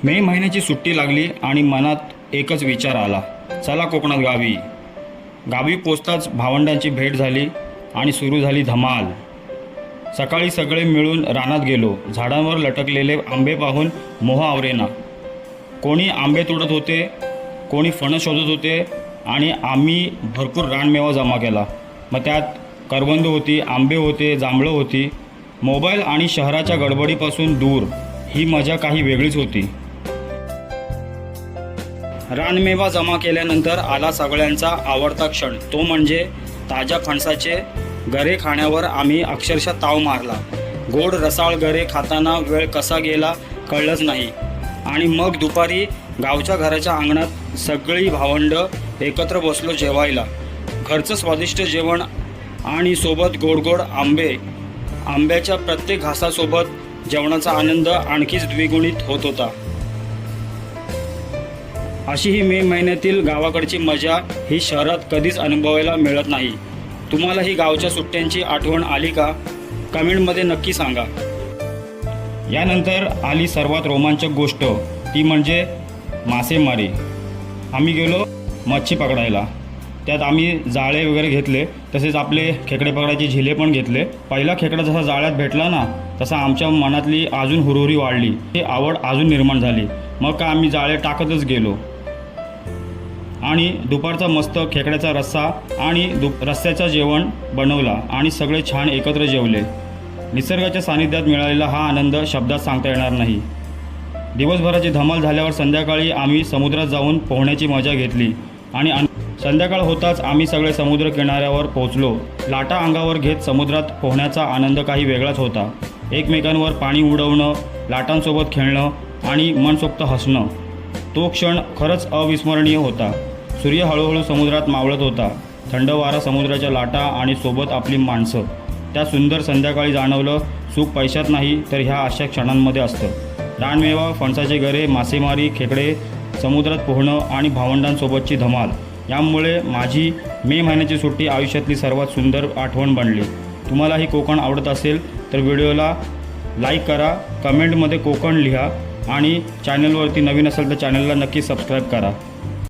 मे महिन्याची सुट्टी लागली आणि मनात एकच विचार आला, चला कोकणात गावी. गावी पोचताच भावंडांची भेट झाली आणि सुरू झाली धमाल. सकाळी सगळे मिळून रानात गेलो. झाडांवर लटकलेले आंबे पाहून मोह आवरेना. कोणी आंबे तोडत होते, कोणी फणस शोधत होते आणि आम्ही भरपूर रानमेवा जमा केला. मग त्यात करवंद होती, आंबे होते, जांभळं होती. मोबाईल आणि शहराच्या गडबडीपासून दूर ही मजा काही वेगळीच होती. रानमेवा जमा केल्यानंतर आला सगळ्यांचा आवडता क्षण, तो म्हणजे ताज्या फणसाचे गरे खाण्यावर आम्ही अक्षरशः ताव मारला. गोड रसाळ गरे खाताना वेळ कसा गेला कळलंच नाही. आणि मग दुपारी गावच्या घराच्या अंगणात सगळी भावंड एकत्र बसलो जेवायला. घरचं स्वादिष्ट जेवण आणि सोबत गोड आंबे. आंब्याच्या प्रत्येक घासासोबत जेवणाचा आनंद आणखीच द्विगुणित होत होता. अशी ही मे महिन्यातील गावाकडची मजा ही शहरात कधीच अनुभवायला मिळत नाही. तुम्हाला ही गावच्या सुट्ट्यांची आठवण आली का? कमेंटमध्ये नक्की सांगा. यानंतर आली सर्वात रोमांचक गोष्ट, ती म्हणजे मासेमारी. आम्ही गेलो मच्छी पकडायला. त्यात आम्ही जाळे वगैरे घेतले, तसेच आपले खेकडे पकडायचे झिले पण घेतले. पहिला खेकडा जसा जाळ्यात भेटला ना, तसा आमच्या मनातली अजून हुरहुरी वाढली. ही आवड अजून निर्माण झाली. मग का आम्ही जाळे टाकतच गेलो आणि दुपारचा मस्त खेकड्याचा रस्सा आणि रस्स्याचं जेवण बनवला आणि सगळे छान एकत्र जेवले. निसर्गाच्या सानिध्यात मिळालेला हा आनंद शब्दात सांगता येणार नाही. दिवसभराची धमाल झाल्यावर संध्याकाळी आम्ही समुद्रात जाऊन पोहण्याची मजा घेतली आणि संध्याकाळ होताच आम्ही सगळे समुद्र किनाऱ्यावर पोहोचलो. लाटा अंगावर घेत समुद्रात पोहण्याचा आनंद काही वेगळाच होता. एकमेकांवर पाणी उडवणं, लाटांसोबत खेळणं आणि मनसोक्त हसणं, तो क्षण खरंच अविस्मरणीय होता. सूर्य हळूहळू समुद्रात मावळत होता. थंड वारा, समुद्राच्या लाटा आणि सोबत आपली माणसं. त्या सुंदर संध्याकाळी जाणवलं, सुख पैशात नाही तर ह्या अशा क्षणांमध्ये असतं. रानमेवा, फणसाचे गरे, मासेमारी, खेकडे, समुद्रात पोहणं आणि भावंडांसोबतची धमाल, यामुळे माझी मे महिन्याची सुट्टी आयुष्यातली सर्वात सुंदर आठवण बनली. तुम्हालाही कोकण आवडत असेल तर व्हिडिओला लाईक करा, कमेंटमध्ये कोकण लिहा आणि चॅनलवरती नवीन असेल तर चॅनलला नक्की सबस्क्राईब करा.